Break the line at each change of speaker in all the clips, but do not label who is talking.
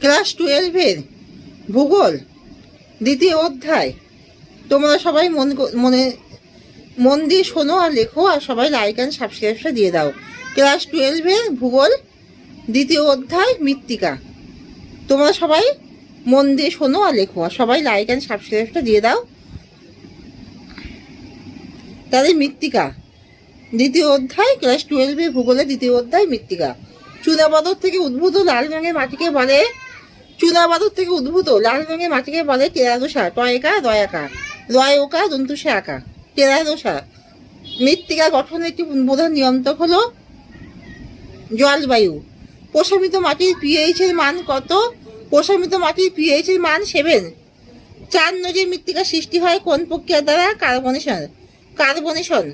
Class 12-এর ভূগোল দ্বিতীয় অধ্যায়। তোমরা সবাই মন দিয়ে শোনো আর লেখো, আর সবাই লাইক অ্যান্ড সাবস্ক্রাইবটা দিয়ে দাও। ক্লাস 12-এর ভূগোল দ্বিতীয় অধ্যায় মৃত্তিকা। তোমরা সবাই মন দিয়ে শোনো আর লেখো, আর সবাই লাইক অ্যান্ড সাবস্ক্রাইবটা দিয়ে দাও। তাহলে মৃত্তিকা দ্বিতীয় অধ্যায়, ক্লাস 12-এর ভূগোলের দ্বিতীয় অধ্যায় মৃত্তিকা। চুনাপাথর থেকে উদ্ভূত লাল রঙের মাটিকে বলে টেরাদোসা। টয়কা দয়াকা, রয়কা দন্তুসে আঁকা, টেরাদোসা। মৃত্তিকা গঠনের একটি প্রধান নিয়ন্ত্রক হলো জলবায়ু। প্রশমিত মাটির পিএইচের মান কত? প্রশমিত মাটির পিএইচের মান 7। 4 নজের মৃত্তিকা সৃষ্টি হয় কোন প্রক্রিয়ার দ্বারা? কার্বনেশন।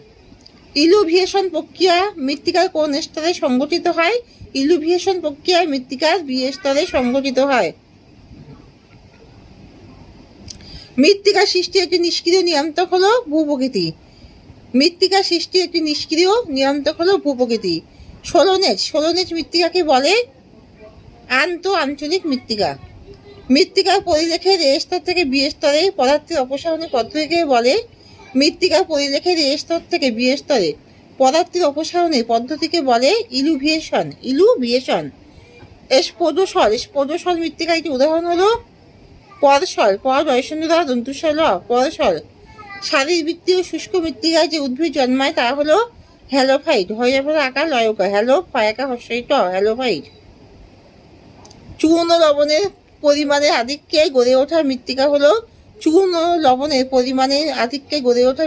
ইলুভিয়েশন প্রক্রিয়া মৃত্তিকার কোন স্তরে সংগঠিত হয়? ইলুভিয়েশন প্রক্রিয়ায় মৃত্তিকার বিয়ে স্তরে সংগঠিত হয়। মৃত্তিকা সৃষ্টির একটি নিষ্ক্রিয় নিয়ন্ত্রক হলো ভূপ্রকৃতি। মৃত্তিকা সৃষ্টির একটি নিষ্ক্রিয় নিয়ন্ত্রক হলো ভূপ্রকৃতি। ষোলনেজ মৃত্তিকাকে বলে আন্তঃআঞ্চলিক মৃত্তিকা। মৃত্তিকার পরিলেখের এ স্তর থেকে বি স্তরে পদার্থের অপসারণের পদ্ধতিকে বলে মৃত্তিকার পরিলেখের এ স্তর থেকে বি স্তরে পদার্থের অপসারণের পদ্ধতিকে বলে ইলুভিয়েশন। স্পোডোসল মৃত্তিকার একটি উদাহরণ হলো পরশল। পরশল। শারীরবৃত্তীয় শুষ্ক মৃত্তিকায় যে উদ্ভিদ জন্মায় তা হলো হ্যালোফাইট। আকার লয়কা, হ্যালোফাইট। চূর্ণ লবণের পরিমাণের আধিক্যে গড়ে ওঠা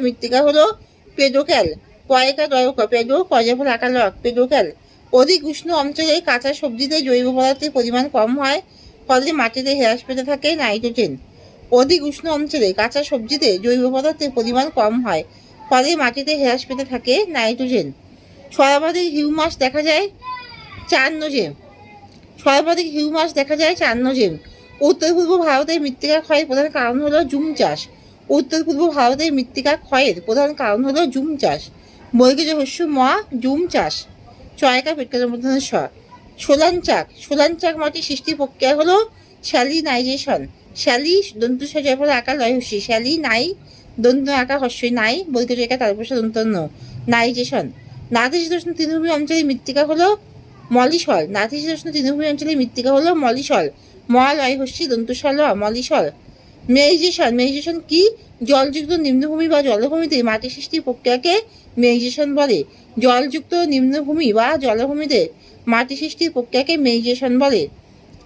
মৃত্তিকা হলো পেডোক্যাল। পেডোক্যাল। অধিক উষ্ণ অঞ্চলে কাঁচা সবজিতে জৈব পদার্থের পরিমাণ কম হয়, ফলে মাটিতে হ্রাস পেতে থাকে নাইট্রোজেন। অধিক উষ্ণ অঞ্চলে কাঁচা সবজিতে জৈব পদার্থের পরিমাণ কম হয়, ফলে মাটিতে হ্রাস পেতে থাকে নাইট্রোজেন। সর্বাধিক হিউমাস দেখা যায় 4 নজে। উত্তর পূর্ব ভারতের মৃত্তিকা ক্ষয়ের প্রধান কারণ হলো জুম চাষ। বর্গীয় হস্য জুম চাষ। চয়কা পেটকার স। সোলাঞ্চাক মাটি সৃষ্টির প্রক্রিয়া হলো স্যালিনাইজেশন। দন্তুসা জয়ফল আকার লয়হস্যি, দন্ত আকার হস্যই নাই, বর্গীয় জয়কা তারপর দন্তন্য নাইজেশন। নাতিশীতোষ্ণ তৃণভূমি অঞ্চলের মৃত্তিকা হলো মলিসল। মলয়হস্যি দন্তুসল মলিসল। মেইজেশন কি? জলযুক্ত নিম্নভূমি বা জলভূমিতে মাটি সৃষ্টির প্রক্রিয়াকে মেইজেশন বলে। জলযুক্ত নিম্নভূমি বা জলভূমিতে মাটি সৃষ্টির প্রক্রিয়াকে মেইজেশন বলে।